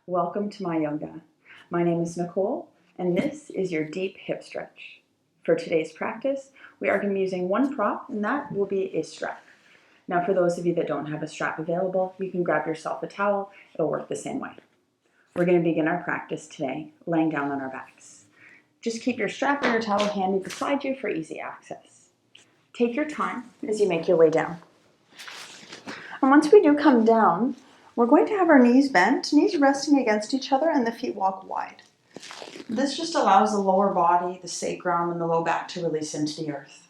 Welcome to my yoga. My name is Nicole, and this is your deep hip stretch. For today's practice, we are going to be using one prop, and that will be a strap. Now, for those of you that don't have a strap available, you can grab yourself a towel. It'll work the same way. We're going to begin our practice today laying down on our backs. Just keep your strap or your towel handy beside you for easy access. Take your time as you make your way down. And once we do come down, we're going to have our knees bent, knees resting against each other, and the feet walk wide. This just allows the lower body, the sacrum, and the low back to release into the earth.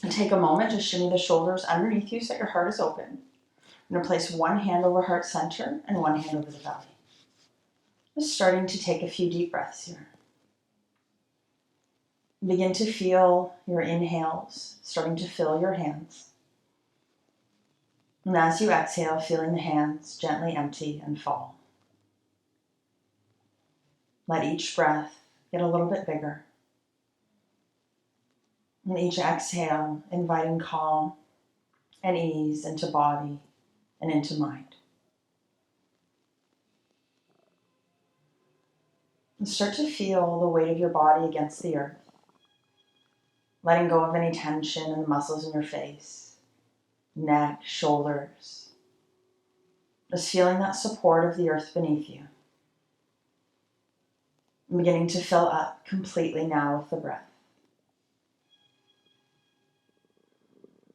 And take a moment to shimmy the shoulders underneath you so that your heart is open. I'm going to place one hand over heart center and one hand over the belly. Just starting to take a few deep breaths here. Begin to feel your inhales starting to fill your hands. And as you exhale, feeling the hands gently empty and fall. Let each breath get a little bit bigger. And each exhale, inviting calm and ease into body and into mind. And start to feel the weight of your body against the earth. Letting go of any tension in the muscles in your face, neck, shoulders. Just feeling that support of the earth beneath you. And beginning to fill up completely now with the breath.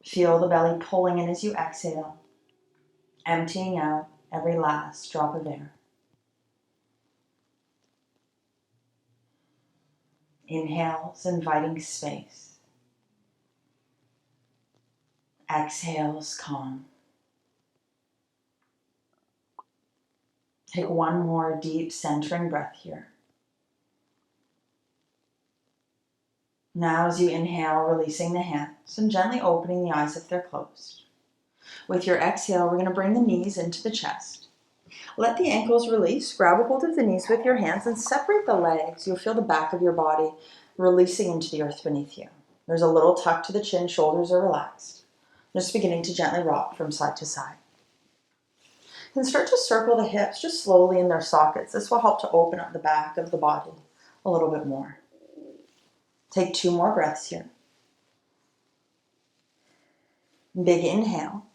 Feel the belly pulling in as you exhale, emptying out every last drop of air. Inhales, inviting space. Exhales, calm. Take one more deep centering breath here. Now as you inhale, releasing the hands and gently opening the eyes if they're closed. With your exhale, we're going to bring the knees into the chest. Let the ankles release. Grab a hold of the knees with your hands and separate the legs. You'll feel the back of your body releasing into the earth beneath you. There's a little tuck to the chin, shoulders are relaxed. Just beginning to gently rock from side to side. And start to circle the hips just slowly in their sockets. This will help to open up the back of the body a little bit more. Take 2 more breaths here. Big inhale.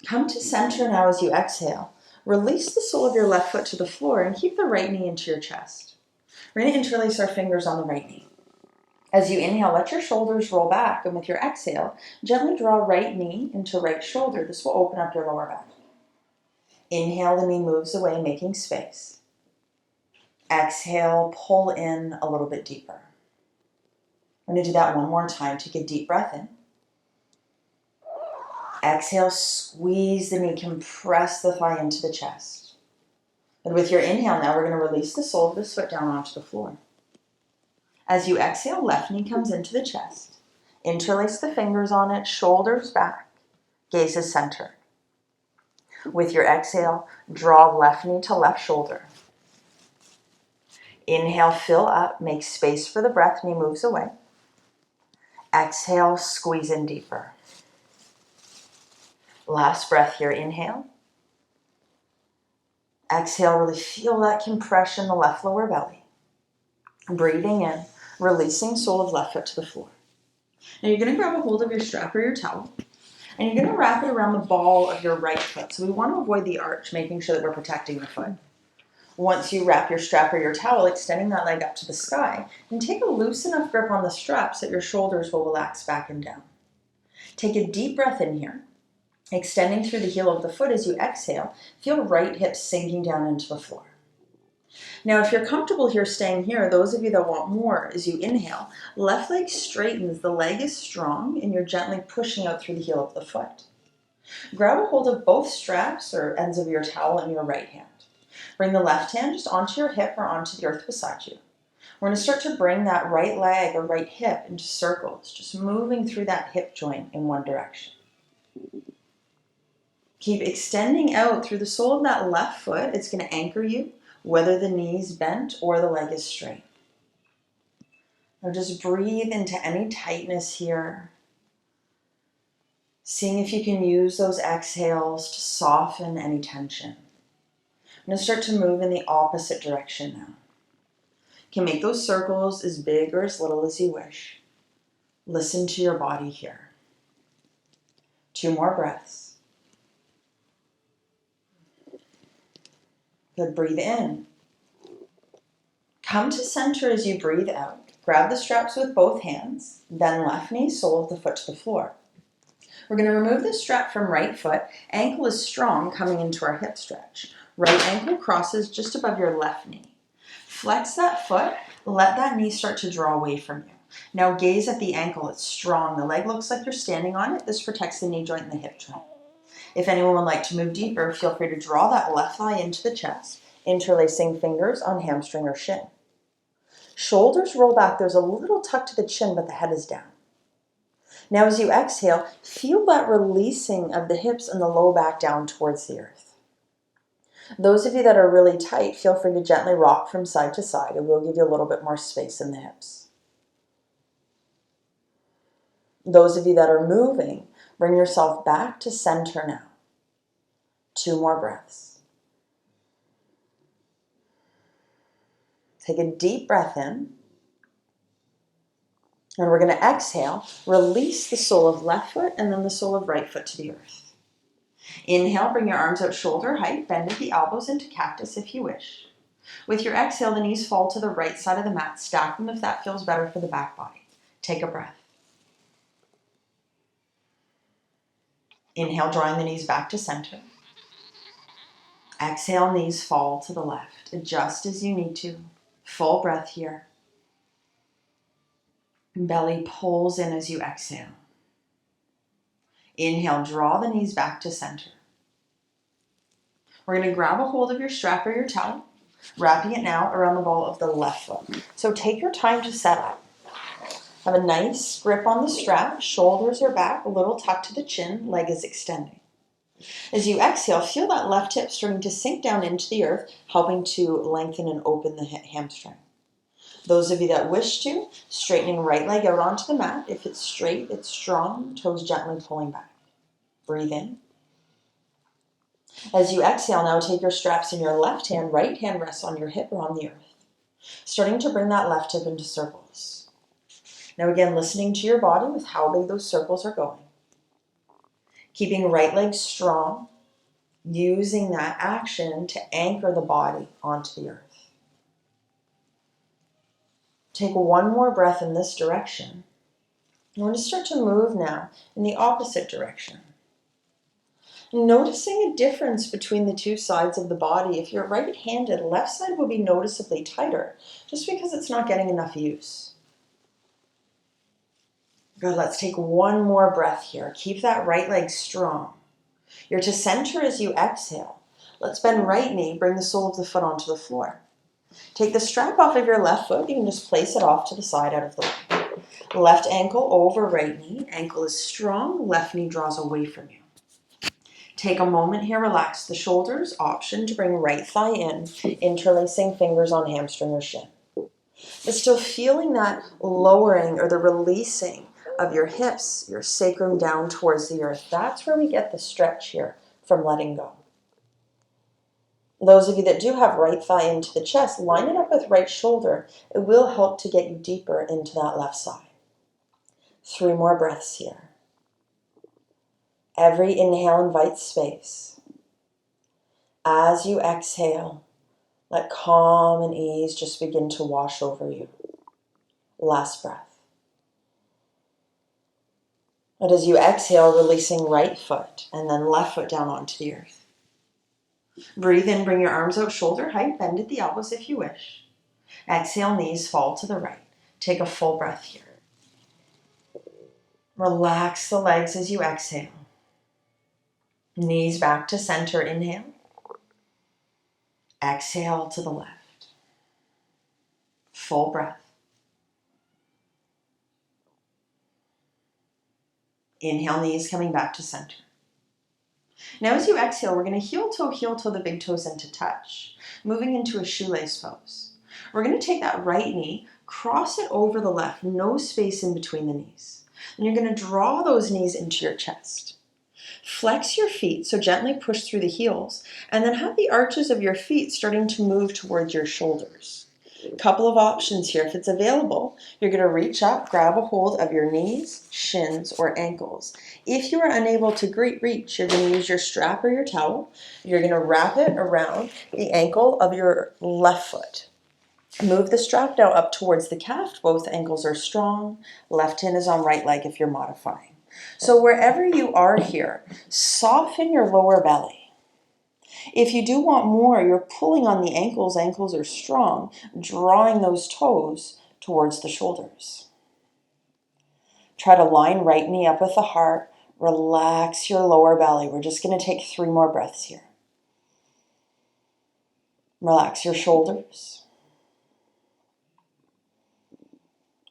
Come to center now as you exhale. Release the sole of your left foot to the floor and keep the right knee into your chest. We're going to interlace our fingers on the right knee. As you inhale, let your shoulders roll back, and with your exhale, gently draw right knee into right shoulder. This will open up your lower back. Inhale, the knee moves away, making space. Exhale, pull in a little bit deeper. I'm going to do that one more time. Take a deep breath in. Exhale, squeeze the knee, compress the thigh into the chest. And with your inhale now, we're going to release the sole of this foot down onto the floor. As you exhale, left knee comes into the chest. Interlace the fingers on it, shoulders back, gaze is centered. With your exhale, draw left knee to left shoulder. Inhale, fill up, make space for the breath, knee moves away. Exhale, squeeze in deeper. Last breath here, inhale. Exhale, really feel that compression in the left lower belly. Breathing in, releasing sole of left foot to the floor. Now you're going to grab a hold of your strap or your towel, and you're going to wrap it around the ball of your right foot. So we want to avoid the arch, making sure that we're protecting the foot. Once you wrap your strap or your towel, extending that leg up to the sky, and take a loose enough grip on the strap so that your shoulders will relax back and down. Take a deep breath in here, extending through the heel of the foot as you exhale. Feel right hip sinking down into the floor. Now, if you're comfortable here, staying here, those of you that want more, as you inhale, left leg straightens, the leg is strong, and you're gently pushing out through the heel of the foot. Grab a hold of both straps or ends of your towel in your right hand. Bring the left hand just onto your hip or onto the earth beside you. We're going to start to bring that right leg or right hip into circles, just moving through that hip joint in one direction. Keep extending out through the sole of that left foot. It's going to anchor you, whether the knee's bent or the leg is straight. Now just breathe into any tightness here. Seeing if you can use those exhales to soften any tension. going to start to move in the opposite direction now. You can make those circles as big or as little as you wish. Listen to your body here. 2 more breaths. Good, breathe in. Come to center as you breathe out. Grab the straps with both hands, bend left knee, sole of the foot to the floor. We're going to remove the strap from right foot. Ankle is strong coming into our hip stretch. Right ankle crosses just above your left knee. Flex that foot, let that knee start to draw away from you. Now gaze at the ankle, it's strong. The leg looks like you're standing on it. This protects the knee joint and the hip joint. If anyone would like to move deeper, feel free to draw that left thigh into the chest, interlacing fingers on hamstring or shin. Shoulders roll back. There's a little tuck to the chin, but the head is down. Now as you exhale, feel that releasing of the hips and the low back down towards the earth. Those of you that are really tight, feel free to gently rock from side to side. It will give you a little bit more space in the hips. Those of you that are moving, bring yourself back to center now. 2 more breaths. Take a deep breath in. And we're going to exhale, release the sole of left foot and then the sole of right foot to the earth. Inhale, bring your arms out shoulder height, bend at the elbows into cactus if you wish. With your exhale, the knees fall to the right side of the mat. Stack them if that feels better for the back body. Take a breath. Inhale, drawing the knees back to center. Exhale, knees fall to the left. Adjust as you need to. Full breath here. Belly pulls in as you exhale. Inhale, draw the knees back to center. We're going to grab a hold of your strap or your towel, wrapping it now around the ball of the left foot. So take your time to set up. Have a nice grip on the strap, shoulders are back, a little tuck to the chin, leg is extending. As you exhale, feel that left hip starting to sink down into the earth, helping to lengthen and open the hamstring. Those of you that wish to, straightening right leg out onto the mat. If it's straight, it's strong, toes gently pulling back. Breathe in. As you exhale, now take your straps in your left hand, right hand rests on your hip or on the earth. Starting to bring that left hip into circles. Now again, listening to your body with how big those circles are going. Keeping right leg strong, using that action to anchor the body onto the earth. Take 1 more breath in this direction. You want to start to move now in the opposite direction. Noticing a difference between the 2 sides of the body. If you're right-handed, left side will be noticeably tighter, just because it's not getting enough use. Good, let's take 1 more breath here. Keep that right leg strong. You're to center as you exhale. Let's bend right knee, bring the sole of the foot onto the floor. Take the strap off of your left foot. You can just place it off to the side out of the way. Left ankle over right knee. Ankle is strong. Left knee draws away from you. Take a moment here. Relax the shoulders. Option to bring right thigh in. Interlacing fingers on hamstring or shin. But still feeling that lowering or the releasing of your hips, your sacrum down towards the earth. That's where we get the stretch here from letting go. Those of you that do have right thigh into the chest, line it up with right shoulder. It will help to get you deeper into that left side. 3 more breaths here. Every inhale invites space. As you exhale, let calm and ease just begin to wash over you. Last breath. And as you exhale, releasing right foot and then left foot down onto the earth. Breathe in, bring your arms out shoulder height, bend at the elbows if you wish. Exhale, knees fall to the right. Take a full breath here. Relax the legs as you exhale. Knees back to center, inhale. Exhale to the left. Full breath. Inhale, knees coming back to center. Now as you exhale, we're going to heel toe the big toes into touch, moving into a shoelace pose. We're going to take that right knee, cross it over the left, no space in between the knees. And you're going to draw those knees into your chest. Flex your feet, so gently push through the heels, and then have the arches of your feet starting to move towards your shoulders. Couple of options here. If it's available, you're going to reach up, grab a hold of your knees, shins, or ankles. If you are unable to reach, you're going to use your strap or your towel. You're going to wrap it around the ankle of your left foot. Move the strap now up towards the calf. Both ankles are strong. Left hand is on right leg if you're modifying. So wherever you are here, soften your lower belly. If you do want more, you're pulling on the ankles. Ankles are strong, drawing those toes towards the shoulders. Try to line right knee up with the heart. Relax your lower belly. We're just going to take 3 more breaths here. Relax your shoulders.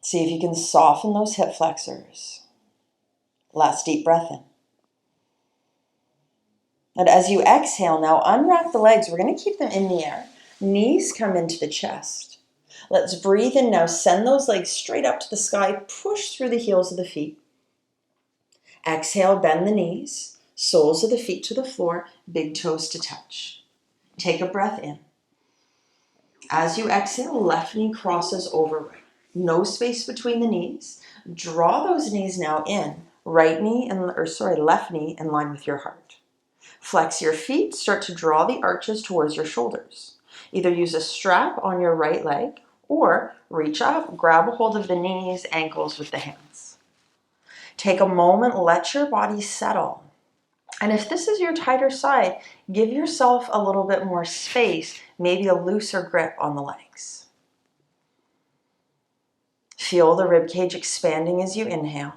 See if you can soften those hip flexors. Last deep breath in. And as you exhale, now unwrap the legs. We're going to keep them in the air. Knees come into the chest. Let's breathe in now. Send those legs straight up to the sky. Push through the heels of the feet. Exhale, bend the knees. Soles of the feet to the floor. Big toes to touch. Take a breath in. As you exhale, left knee crosses over right. No space between the knees. Draw those knees now in. Left knee in line with your heart. Flex your feet, start to draw the arches towards your shoulders. Either use a strap on your right leg or reach up, grab a hold of the knees, ankles with the hands. Take a moment, let your body settle. And if this is your tighter side, give yourself a little bit more space, maybe a looser grip on the legs. Feel the rib cage expanding as you inhale.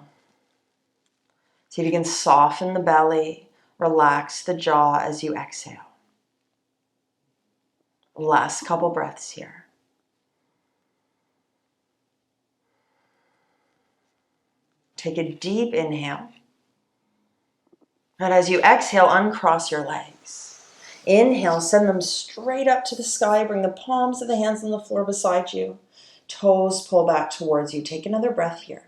See if you can soften the belly. Relax the jaw as you exhale. Last couple breaths here. Take a deep inhale. And as you exhale, uncross your legs. Inhale, send them straight up to the sky. Bring the palms of the hands on the floor beside you. Toes pull back towards you. Take another breath here.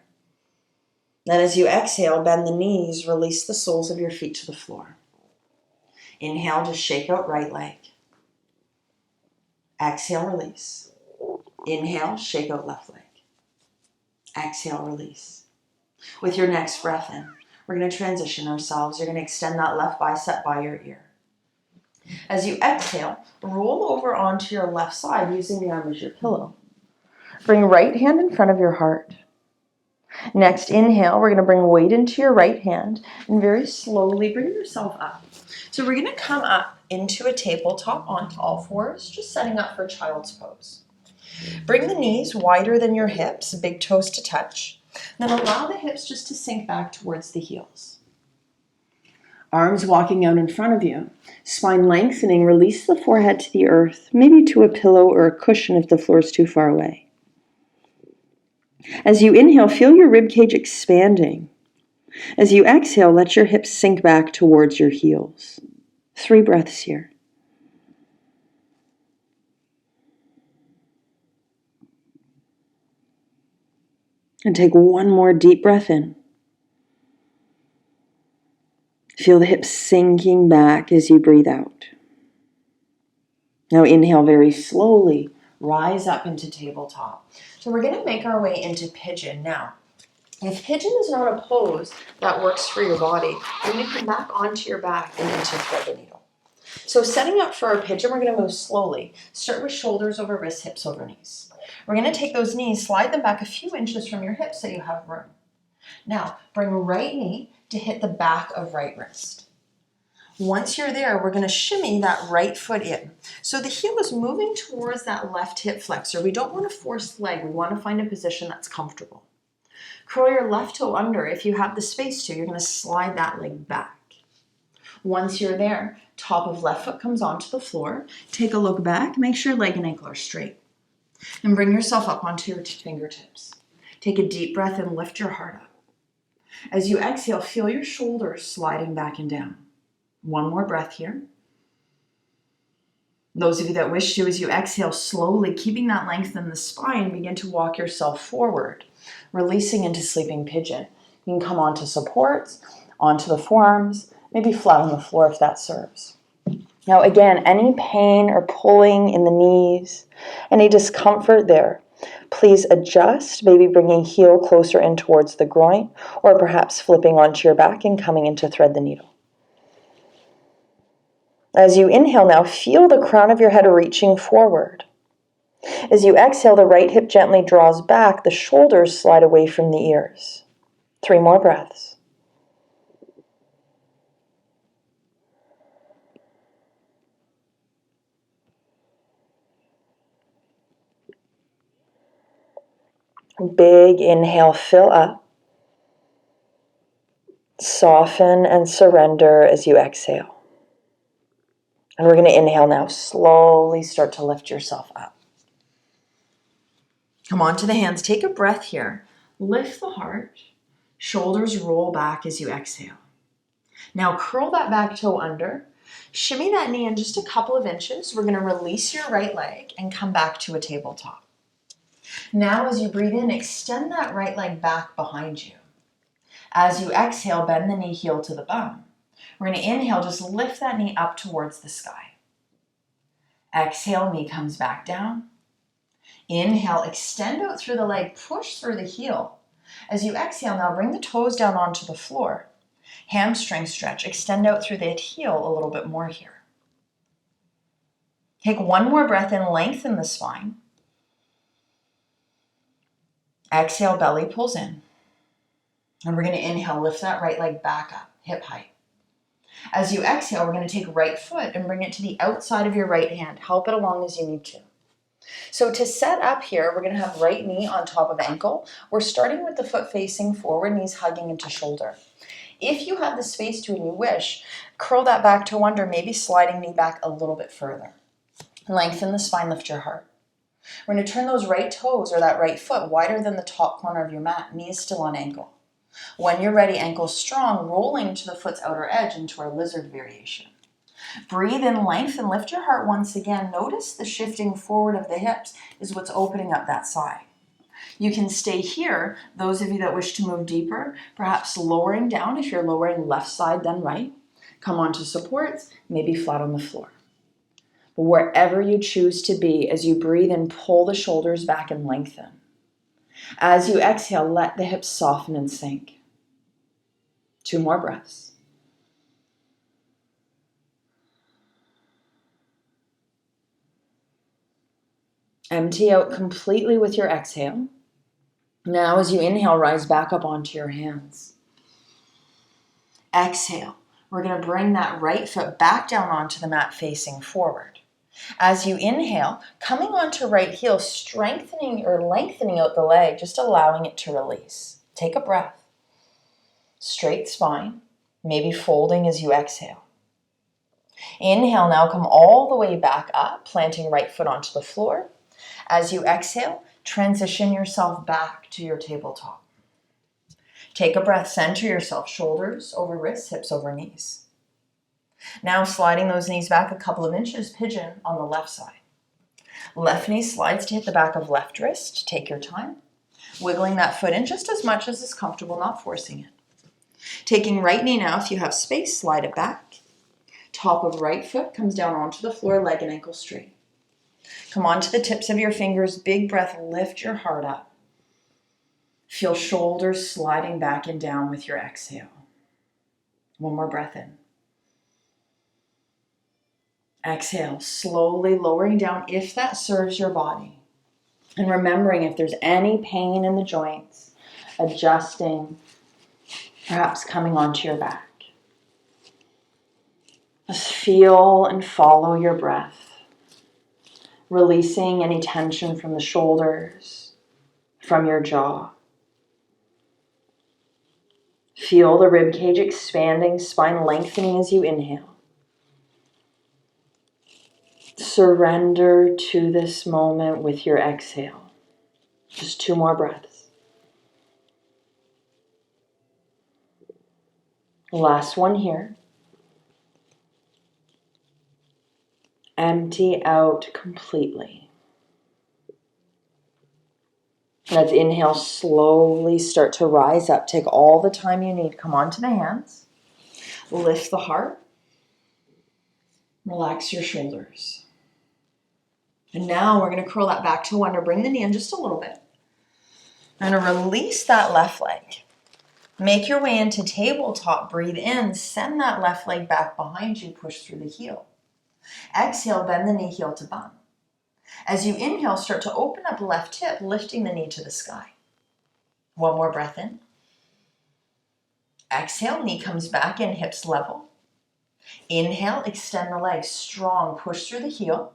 Then as you exhale, bend the knees. Release the soles of your feet to the floor. Inhale, just shake out right leg. Exhale, release. Inhale, shake out left leg. Exhale, release. With your next breath in, we're going to transition ourselves. You're going to extend that left bicep by your ear. As you exhale, roll over onto your left side using the arm as your pillow. Bring right hand in front of your heart. Next, inhale, we're going to bring weight into your right hand and very slowly bring yourself up. So we're going to come up into a tabletop onto all fours, just setting up for child's pose. Bring the knees wider than your hips, big toes to touch. Then allow the hips just to sink back towards the heels. Arms walking out in front of you. Spine lengthening, release the forehead to the earth, maybe to a pillow or a cushion if the floor is too far away. As you inhale, feel your ribcage expanding. As you exhale, let your hips sink back towards your heels. 3 breaths here. And take one more deep breath in. Feel the hips sinking back as you breathe out. Now inhale very slowly. Rise up into tabletop. So we're going to make our way into pigeon now. If pigeon is not a pose that works for your body, you're going to come back onto your back and into thread the needle. So setting up for our pigeon, we're going to move slowly. Start with shoulders over wrists, hips over knees. We're going to take those knees, slide them back a few inches from your hips so you have room. Now, bring right knee to hit the back of right wrist. Once you're there, we're going to shimmy that right foot in. So the heel is moving towards that left hip flexor. We don't want to force the leg. We want to find a position that's comfortable. Curl your left toe under. If you have the space to, you're going to slide that leg back. Once you're there, top of left foot comes onto the floor. Take a look back. Make sure leg and ankle are straight. And bring yourself up onto your fingertips. Take a deep breath and lift your heart up. As you exhale, feel your shoulders sliding back and down. One more breath here. Those of you that wish to, as you exhale slowly, keeping that length in the spine, begin to walk yourself forward, releasing into sleeping pigeon. You can come onto supports, onto the forearms, Maybe flat on the floor if that serves. Now again, any pain or pulling in the knees, any discomfort there, please adjust, maybe bringing heel closer in towards the groin, or perhaps flipping onto your back and coming in to thread the needle. As you inhale now, feel the crown of your head reaching forward. As you exhale, the right hip gently draws back, the shoulders slide away from the ears. 3 more breaths. Big inhale, fill up. Soften and surrender as you exhale. And we're going to inhale now. Slowly start to lift yourself up. Come on to the hands. Take a breath here. Lift the heart. Shoulders roll back as you exhale. Now curl that back toe under. Shimmy that knee in just a couple of inches. We're going to release your right leg and come back to a tabletop. Now as you breathe in, extend that right leg back behind you. As you exhale, bend the knee heel to the bum. We're going to inhale, just lift that knee up towards the sky. Exhale, knee comes back down. Inhale, extend out through the leg, push through the heel. As you exhale now, bring the toes down onto the floor. Hamstring stretch, extend out through the heel a little bit more here. Take one more breath in, lengthen the spine. Exhale, belly pulls in. And we're going to inhale, lift that right leg back up, hip height. As you exhale, we're going to take right foot and bring it to the outside of your right hand. Help it along as you need to. So to set up here, we're going to have right knee on top of ankle. We're starting with the foot facing forward, knees hugging into shoulder. If you have the space to and you wish, curl that back toe under, maybe sliding knee back a little bit further. Lengthen the spine, lift your heart. We're going to turn those right toes or that right foot wider than the top corner of your mat, knees still on ankle. When you're ready, ankles strong, rolling to the foot's outer edge into our lizard variation. Breathe in, lengthen, lift your heart once again. Notice the shifting forward of the hips is what's opening up that side. You can stay here, those of you that wish to move deeper, perhaps lowering down if you're lowering left side then right. Come onto supports, maybe flat on the floor. But wherever you choose to be, as you breathe in, pull the shoulders back and lengthen. As you exhale, let the hips soften and sink. 2 more breaths. Empty out completely with your exhale. Now as you inhale, rise back up onto your hands. Exhale. We're going to bring that right foot back down onto the mat facing forward. As you inhale, coming onto right heel, strengthening or lengthening out the leg, just allowing it to release. Take a breath. Straight spine, maybe folding as you exhale. Inhale, now come all the way back up, planting right foot onto the floor. As you exhale, transition yourself back to your tabletop. Take a breath, center yourself, shoulders over wrists, hips over knees. Now sliding those knees back a couple of inches, pigeon on the left side. Left knee slides to hit the back of left wrist. Take your time. Wiggling that foot in just as much as is comfortable, not forcing it. Taking right knee now, if you have space, slide it back. Top of right foot comes down onto the floor, leg and ankle straight. Come onto the tips of your fingers, big breath, lift your heart up. Feel shoulders sliding back and down with your exhale. One more breath in. Exhale, slowly lowering down if that serves your body. And remembering if there's any pain in the joints, adjusting, perhaps coming onto your back. Just feel and follow your breath. Releasing any tension from the shoulders, from your jaw. Feel the rib cage expanding, spine lengthening as you inhale. Surrender to this moment with your exhale. Just 2 more breaths. Last one here. Empty out completely. Let's inhale, slowly start to rise up. Take all the time you need. Come onto the hands. Lift the heart. Relax your shoulders. And now we're going to curl that back toe under. Bring the knee in just a little bit. I'm going to release that left leg. Make your way into tabletop. Breathe in. Send that left leg back behind you. Push through the heel. Exhale, bend the knee, heel to bum. As you inhale, start to open up left hip, lifting the knee to the sky. One more breath in. Exhale, knee comes back in, hips level. Inhale, extend the leg, strong, push through the heel.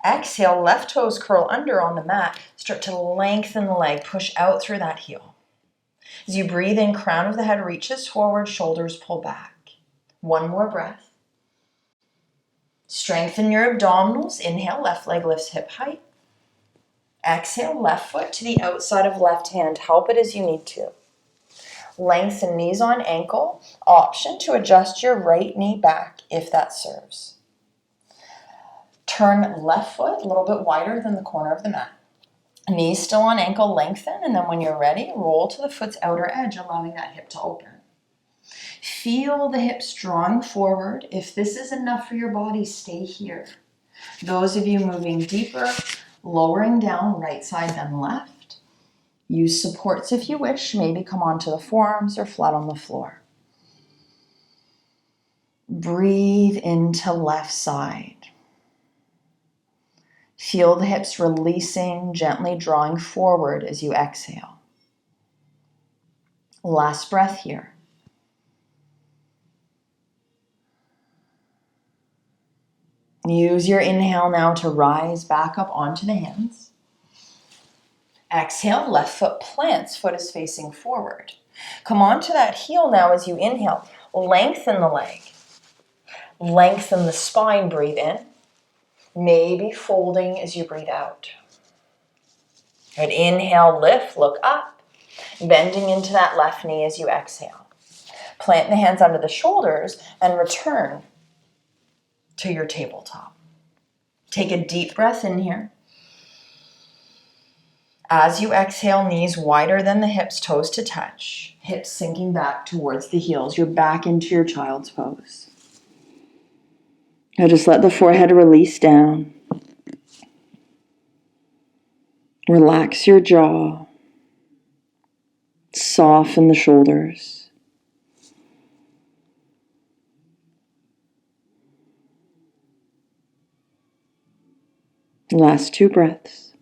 Exhale, left toes curl under on the mat. Start to lengthen the leg, push out through that heel. As you breathe in, crown of the head reaches forward, shoulders pull back. One more breath. Strengthen your abdominals. Inhale, left leg lifts hip height. Exhale, left foot to the outside of left hand. Help it as you need to. Lengthen knees on ankle. Option to adjust your right knee back if that serves. Turn left foot a little bit wider than the corner of the mat. Knees still on ankle, lengthen, and then when you're ready, roll to the foot's outer edge, allowing that hip to open. Feel the hips drawing forward. If this is enough for your body, stay here. Those of you moving deeper, lowering down, right side then left. Use supports if you wish. Maybe come onto the forearms or flat on the floor. Breathe into left side. Feel the hips releasing, gently drawing forward as you exhale. Last breath here. Use your inhale now to rise back up onto the hands. Exhale, left foot plants, foot is facing forward. Come onto that heel now as you inhale. Lengthen the leg. Lengthen the spine, breathe in. Maybe folding as you breathe out. Good, inhale, lift, look up. Bending into that left knee as you exhale. Plant the hands under the shoulders and return to your tabletop. Take a deep breath in here. As you exhale, knees wider than the hips, toes to touch. Hips sinking back towards the heels. You're back into your child's pose. Now just let the forehead release down. Relax your jaw. Soften the shoulders. Last two breaths.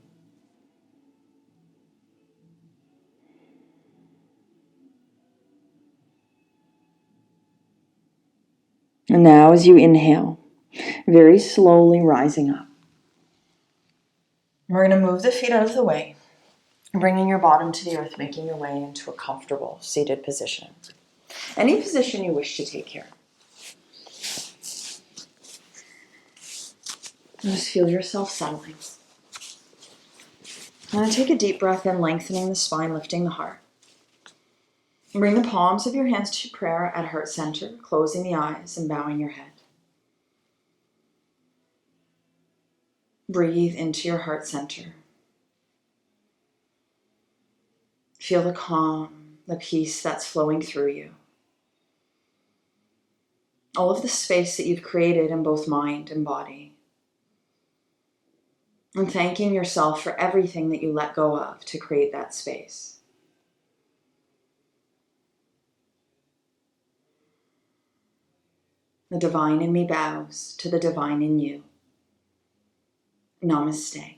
And now as you inhale, very slowly rising up. We're going to move the feet out of the way, bringing your bottom to the earth, making your way into a comfortable seated position. Any position you wish to take here. Just feel yourself settling. I'm going to take a deep breath in, lengthening the spine, lifting the heart. Bring the palms of your hands to prayer at heart center, closing the eyes and bowing your head. Breathe into your heart center. Feel the calm, the peace that's flowing through you. All of the space that you've created in both mind and body. And thanking yourself for everything that you let go of to create that space. The divine in me bows to the divine in you. Namaste.